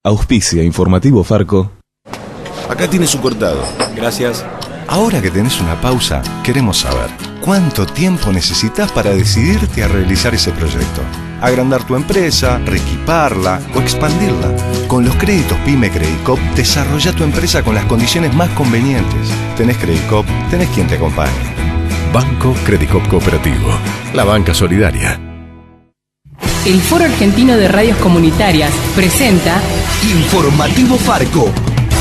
Auspicia Informativo Farco. Acá tiene su cortado. Gracias. Ahora que tenés una pausa, queremos saber ¿cuánto tiempo necesitas para decidirte a realizar ese proyecto? Agrandar tu empresa, reequiparla o expandirla. Con los créditos PYME Credicop, desarrolla tu empresa con las condiciones más convenientes. Tenés Credicop, tenés quien te acompañe. Banco Credicop Cooperativo. La banca solidaria. El Foro Argentino de Radios Comunitarias presenta Informativo Farco.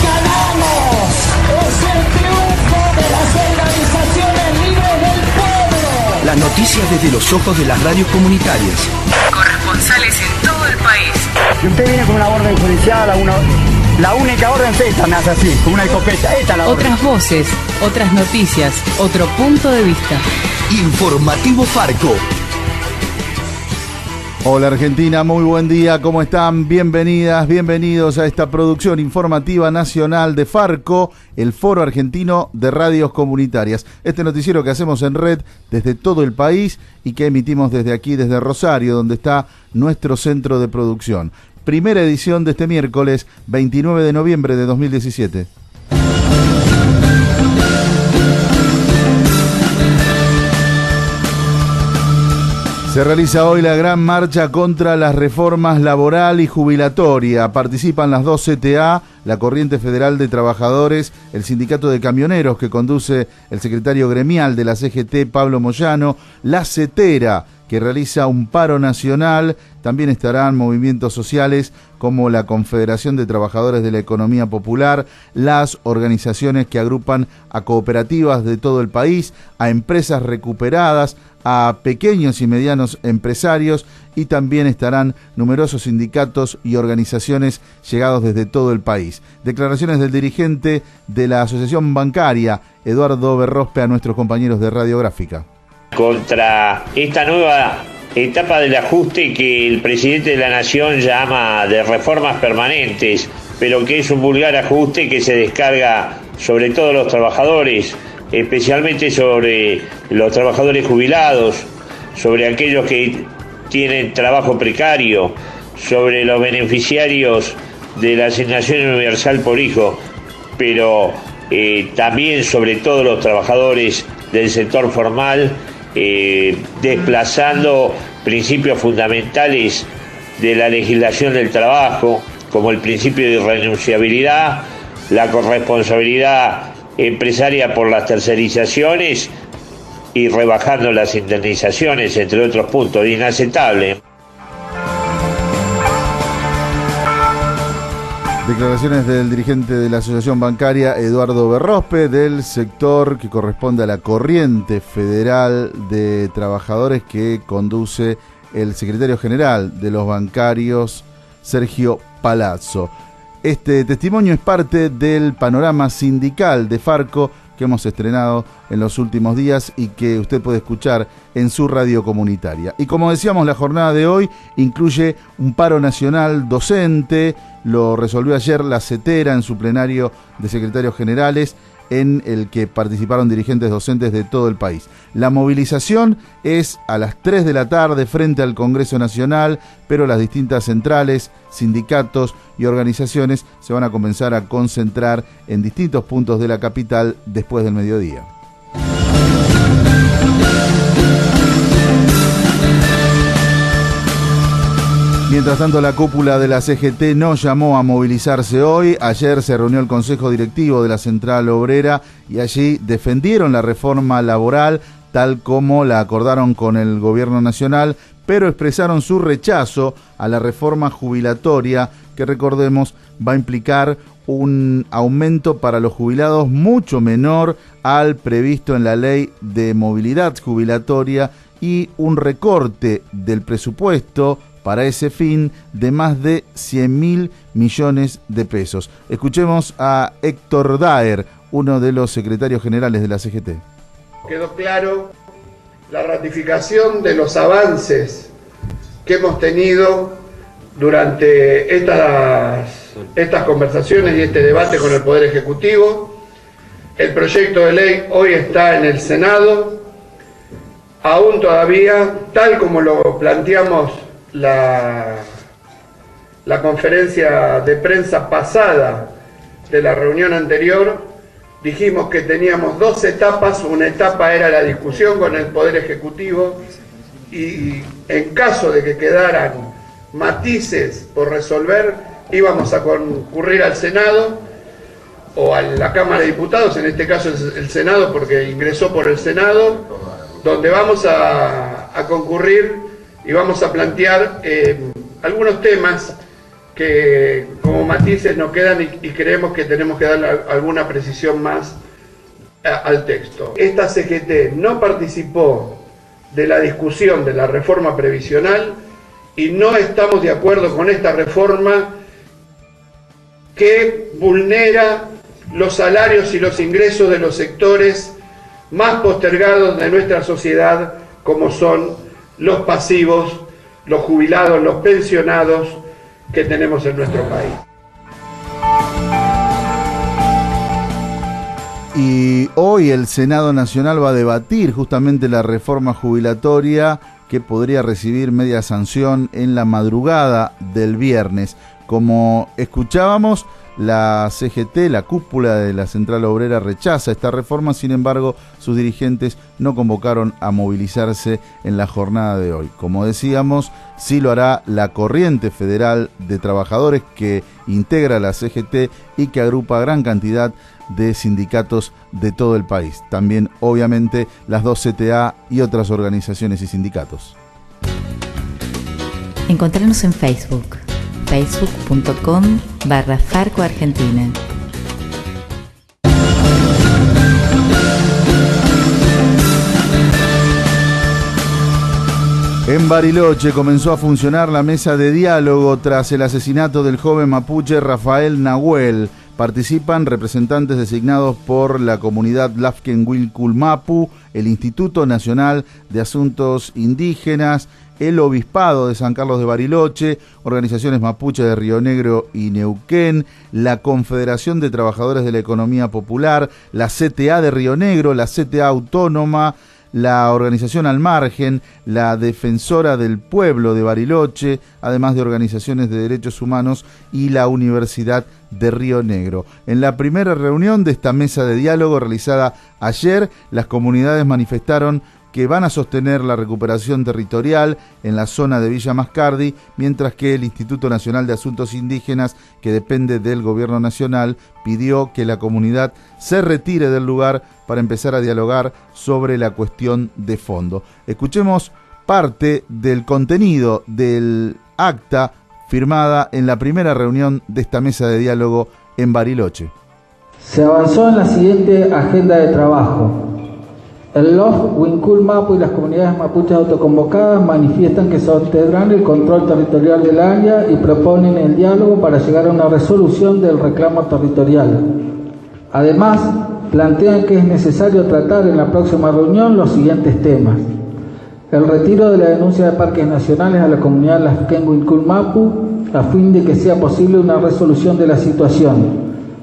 ¡Ganamos! ¡Es el triunfo de las organizaciones libres del pueblo! Las noticias desde los ojos de las radios comunitarias. corresponsales en todo el país. Si usted viene con una orden judicial, la única orden es esta, me hace así, con una escopeta. Esta es la orden. Otras voces, otras noticias, otro punto de vista. Informativo Farco. Hola Argentina, muy buen día, ¿cómo están? Bienvenidas, bienvenidos a esta producción informativa nacional de Farco, el Foro Argentino de Radios Comunitarias. Este noticiero que hacemos en red desde todo el país y que emitimos desde aquí, desde Rosario, donde está nuestro centro de producción. Primera edición de este miércoles, 29 de noviembre de 2017. Se realiza hoy la gran marcha contra las reformas laboral y jubilatoria. Participan las dos CTA, la Corriente Federal de Trabajadores, el Sindicato de Camioneros que conduce el secretario gremial de la CGT, Pablo Moyano, la CETERA, que realiza un paro nacional. También estarán movimientos sociales como la Confederación de Trabajadores de la Economía Popular, las organizaciones que agrupan a cooperativas de todo el país, a empresas recuperadas, a pequeños y medianos empresarios, y también estarán numerosos sindicatos y organizaciones llegados desde todo el país. Declaraciones del dirigente de la Asociación Bancaria, Eduardo Berrospe, a nuestros compañeros de Radiográfica. Contra esta nueva etapa del ajuste que el presidente de la Nación llama de reformas permanentes, pero que es un vulgar ajuste que se descarga sobre todos los trabajadores, especialmente sobre los trabajadores jubilados, sobre aquellos que tienen trabajo precario, sobre los beneficiarios de la asignación universal por hijo, pero también sobre todos los trabajadores del sector formal, desplazando principios fundamentales de la legislación del trabajo, como el principio de irrenunciabilidad, la corresponsabilidad empresaria por las tercerizaciones y rebajando las indemnizaciones, entre otros puntos. Inaceptable. Declaraciones del dirigente de la Asociación Bancaria, Eduardo Berrospe, del sector que corresponde a la Corriente Federal de Trabajadores que conduce el secretario general de los bancarios, Sergio Palazzo. Este testimonio es parte del panorama sindical de Farco que hemos estrenado en los últimos días y que usted puede escuchar en su radio comunitaria. Y como decíamos, la jornada de hoy incluye un paro nacional docente. Lo resolvió ayer la CETERA en su plenario de secretarios generales, en el que participaron dirigentes docentes de todo el país. La movilización es a las 3 de la tarde frente al Congreso Nacional, pero las distintas centrales, sindicatos y organizaciones se van a comenzar a concentrar en distintos puntos de la capital después del mediodía. Mientras tanto, la cúpula de la CGT no llamó a movilizarse hoy. Ayer se reunió el Consejo Directivo de la Central Obrera y allí defendieron la reforma laboral tal como la acordaron con el Gobierno Nacional, pero expresaron su rechazo a la reforma jubilatoria que, recordemos, va a implicar un aumento para los jubilados mucho menor al previsto en la Ley de Movilidad Jubilatoria y un recorte del presupuesto para ese fin de más de 100.000 millones de pesos. Escuchemos a Héctor Daer, uno de los secretarios generales de la CGT. Quedó claro la ratificación de los avances que hemos tenido durante estas conversaciones y este debate con el Poder Ejecutivo. El proyecto de ley hoy está en el Senado. Aún todavía, tal como lo planteamos la la conferencia de prensa pasada de la reunión anterior, dijimos que teníamos 2 etapas. Una etapa era la discusión con el Poder Ejecutivo y en caso de que quedaran matices por resolver, íbamos a concurrir al Senado o a la Cámara de Diputados, en este caso es el Senado porque ingresó por el Senado, donde vamos a concurrir y vamos a plantear algunos temas que como matices nos quedan y creemos que tenemos que dar alguna precisión más al texto. Esta CGT no participó de la discusión de la reforma previsional y no estamos de acuerdo con esta reforma que vulnera los salarios y los ingresos de los sectores más postergados de nuestra sociedad, como son los pasivos, los jubilados, los pensionados que tenemos en nuestro país. Y hoy el Senado Nacional va a debatir justamente la reforma jubilatoria que podría recibir media sanción en la madrugada del viernes. Como escuchábamos, la CGT, la cúpula de la Central Obrera, rechaza esta reforma. Sin embargo, sus dirigentes no convocaron a movilizarse en la jornada de hoy. Como decíamos, sí lo hará la Corriente Federal de Trabajadores, que integra la CGT y que agrupa gran cantidad de sindicatos de todo el país. También, obviamente, las 2 CTA y otras organizaciones y sindicatos. Encontrarnos en Facebook, facebook.com/Farco Argentina. En Bariloche comenzó a funcionar la mesa de diálogo tras el asesinato del joven mapuche Rafael Nahuel. Participan representantes designados por la comunidad Lafken-Wilkul Mapu, el Instituto Nacional de Asuntos Indígenas, el Obispado de San Carlos de Bariloche, organizaciones mapuche de Río Negro y Neuquén, la Confederación de Trabajadores de la Economía Popular, la CTA de Río Negro, la CTA Autónoma, la organización Al Margen, la Defensora del Pueblo de Bariloche, además de organizaciones de derechos humanos y la Universidad de Río Negro. En la primera reunión de esta mesa de diálogo realizada ayer, las comunidades manifestaron que van a sostener la recuperación territorial en la zona de Villa Mascardi, mientras que el Instituto Nacional de Asuntos Indígenas, que depende del Gobierno Nacional, pidió que la comunidad se retire del lugar para empezar a dialogar sobre la cuestión de fondo. Escuchemos parte del contenido del acta firmada en la primera reunión de esta mesa de diálogo en Bariloche. Se avanzó en la siguiente agenda de trabajo. El LOF, Wincul Mapu y las comunidades mapuches autoconvocadas manifiestan que sostendrán el control territorial del área y proponen el diálogo para llegar a una resolución del reclamo territorial. Además, plantean que es necesario tratar en la próxima reunión los siguientes temas: el retiro de la denuncia de parques nacionales a la comunidad Lafken-Wincul Mapu a fin de que sea posible una resolución de la situación,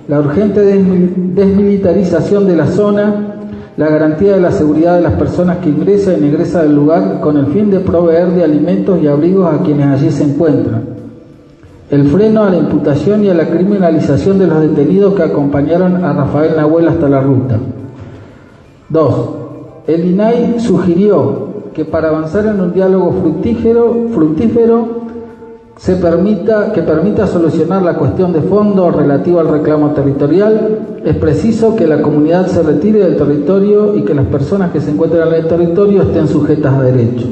la urgente desmilitarización de la zona, la garantía de la seguridad de las personas que ingresan y egresan del lugar con el fin de proveer de alimentos y abrigos a quienes allí se encuentran, el freno a la imputación y a la criminalización de los detenidos que acompañaron a Rafael Nahuel hasta la ruta. 2. El INAI sugirió que para avanzar en un diálogo fructífero que permita solucionar la cuestión de fondo relativa al reclamo territorial, es preciso que la comunidad se retire del territorio y que las personas que se encuentran en el territorio estén sujetas a derecho.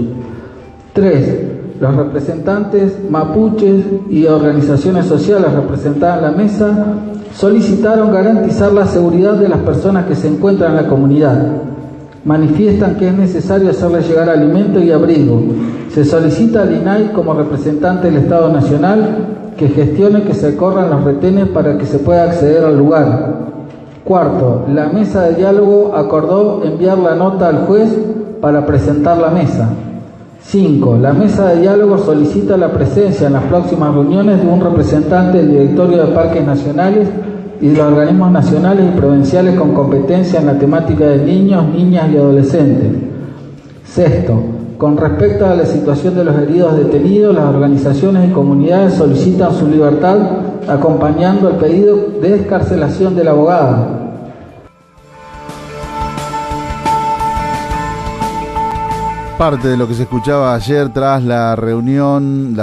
3. Los representantes mapuches y organizaciones sociales representadas en la mesa solicitaron garantizar la seguridad de las personas que se encuentran en la comunidad. Manifiestan que es necesario hacerles llegar alimento y abrigo. Se solicita al INAI como representante del Estado Nacional que gestione que se corran los retenes para que se pueda acceder al lugar. 4. La mesa de diálogo acordó enviar la nota al juez para presentar la mesa. 5. La mesa de diálogo solicita la presencia en las próximas reuniones de un representante del Directorio de Parques Nacionales y de los organismos nacionales y provinciales con competencia en la temática de niños, niñas y adolescentes. 6. Con respecto a la situación de los heridos detenidos, las organizaciones y comunidades solicitan su libertad, acompañando el pedido de excarcelación de la abogada. Parte de lo que se escuchaba ayer tras la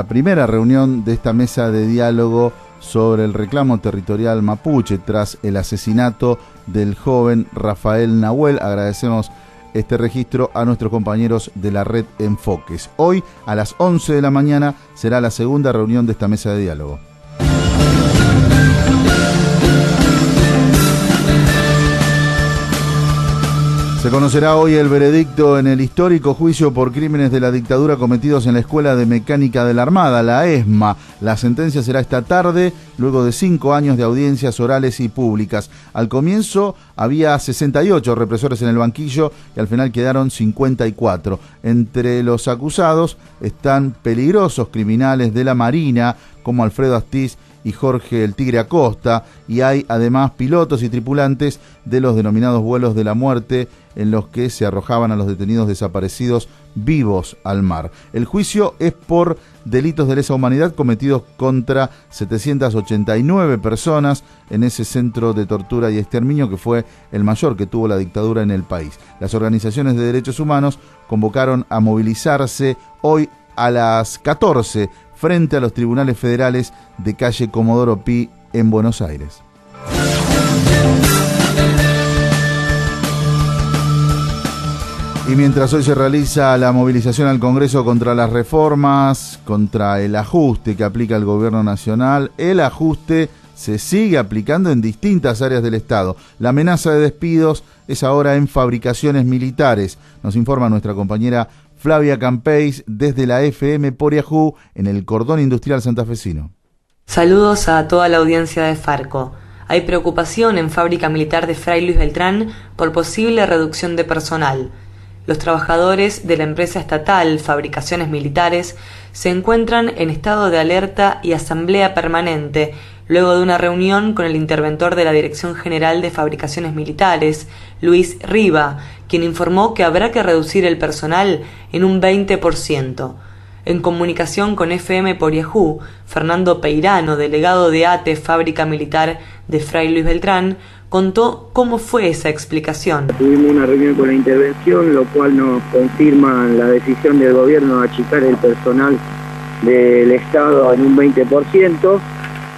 primera reunión de esta mesa de diálogo sobre el reclamo territorial mapuche tras el asesinato del joven Rafael Nahuel. Agradecemos este registro a nuestros compañeros de la red Enfoques. Hoy a las 11 de la mañana será la segunda reunión de esta mesa de diálogo. Se conocerá hoy el veredicto en el histórico juicio por crímenes de la dictadura cometidos en la Escuela de Mecánica de la Armada, la ESMA. La sentencia será esta tarde, luego de 5 años de audiencias orales y públicas. Al comienzo había 68 represores en el banquillo y al final quedaron 54. Entre los acusados están peligrosos criminales de la Marina, como Alfredo Astiz y Jorge el Tigre Acosta, y hay además pilotos y tripulantes de los denominados vuelos de la muerte, en los que se arrojaban a los detenidos desaparecidos vivos al mar. El juicio es por delitos de lesa humanidad cometidos contra 789 personas en ese centro de tortura y exterminio que fue el mayor que tuvo la dictadura en el país. Las organizaciones de derechos humanos convocaron a movilizarse hoy a las 14 frente a los tribunales federales de calle Comodoro Pi en Buenos Aires. Y mientras hoy se realiza la movilización al Congreso contra las reformas, contra el ajuste que aplica el gobierno nacional, el ajuste se sigue aplicando en distintas áreas del Estado. La amenaza de despidos es ahora en fabricaciones militares, nos informa nuestra compañera Flavia Campeis desde la FM por Yahoo en el Cordón Industrial Santafesino. Saludos a toda la audiencia de Farco. Hay preocupación en Fábrica Militar de Fray Luis Beltrán por posible reducción de personal. Los trabajadores de la empresa estatal Fabricaciones Militares se encuentran en estado de alerta y asamblea permanente luego de una reunión con el interventor de la Dirección General de Fabricaciones Militares, Luis Riva, quien informó que habrá que reducir el personal en un 20%. En comunicación con FM por Yahoo, Fernando Peirano, delegado de ATE Fábrica Militar de Fray Luis Beltrán, contó cómo fue esa explicación. Tuvimos una reunión con la intervención, lo cual nos confirma la decisión del gobierno de achicar el personal del Estado en un 20%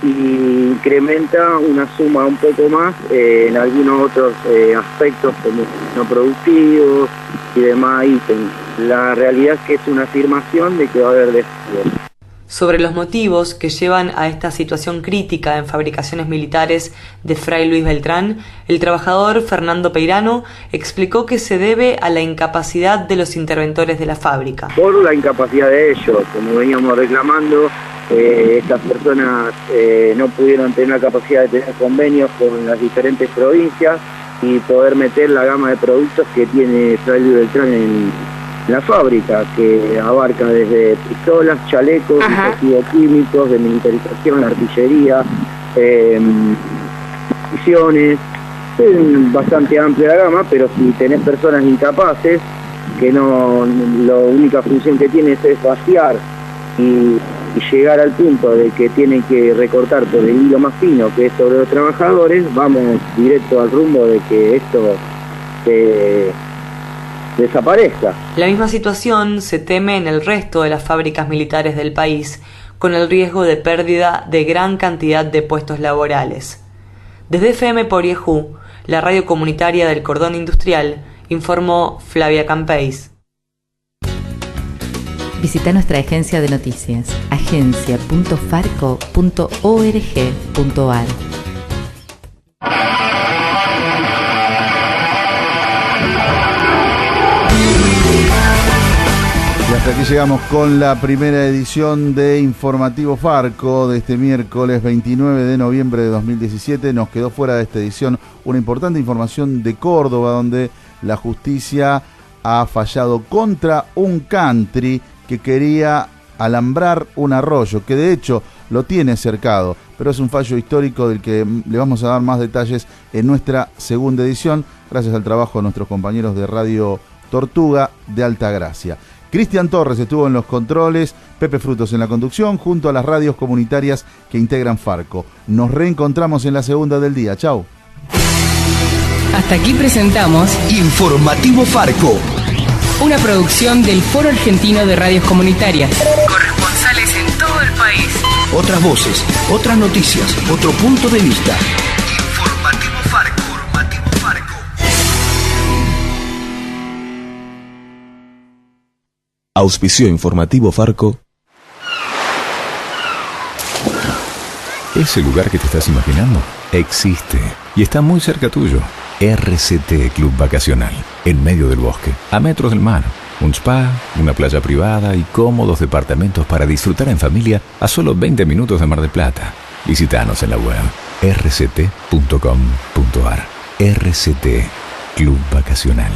y incrementa una suma un poco más en algunos otros aspectos como no productivos y demás ítems. La realidad es que es una afirmación de que va a haber despidos. Sobre los motivos que llevan a esta situación crítica en Fabricaciones Militares de Fray Luis Beltrán, el trabajador Fernando Peirano explicó que se debe a la incapacidad de los interventores de la fábrica. Por la incapacidad de ellos, como veníamos reclamando, estas personas no pudieron tener la capacidad de tener convenios con las diferentes provincias y poder meter la gama de productos que tiene Fray Luis Beltrán en la fábrica, que abarca desde pistolas, chalecos, dispositivos químicos, de militarización, artillería, municiones. Es bastante amplia la gama, pero si tenés personas incapaces, que no, la única función que tiene es vaciar y llegar al punto de que tienen que recortar por el hilo más fino, que es sobre los trabajadores, vamos directo al rumbo de que esto desaparezca. La misma situación se teme en el resto de las fábricas militares del país, con el riesgo de pérdida de gran cantidad de puestos laborales. Desde FM por Yahoo, la radio comunitaria del Cordón Industrial, informó Flavia Campeis. Visita nuestra agencia de noticias, agencia.farco.org.ar. Y hasta aquí llegamos con la primera edición de Informativo Farco de este miércoles 29 de noviembre de 2017. Nos quedó fuera de esta edición una importante información de Córdoba, donde la justicia ha fallado contra un country que quería alambrar un arroyo, que de hecho lo tiene cercado, pero es un fallo histórico del que le vamos a dar más detalles en nuestra segunda edición, gracias al trabajo de nuestros compañeros de Radio Tortuga de Altagracia. Cristian Torres estuvo en los controles, Pepe Frutos en la conducción, junto a las radios comunitarias que integran Farco. Nos reencontramos en la segunda del día. Chau. Hasta aquí presentamos Informativo Farco, una producción del Foro Argentino de Radios Comunitarias. Corresponsales en todo el país. otras voces, otras noticias, otro punto de vista. Informativo Farco. Auspició Informativo Farco. Ese lugar que te estás imaginando existe y está muy cerca tuyo. RCT Club Vacacional, en medio del bosque, a metros del mar. Un spa, una playa privada y cómodos departamentos para disfrutar en familia a solo 20 minutos de Mar del Plata. Visítanos en la web rct.com.ar. RCT Club Vacacional.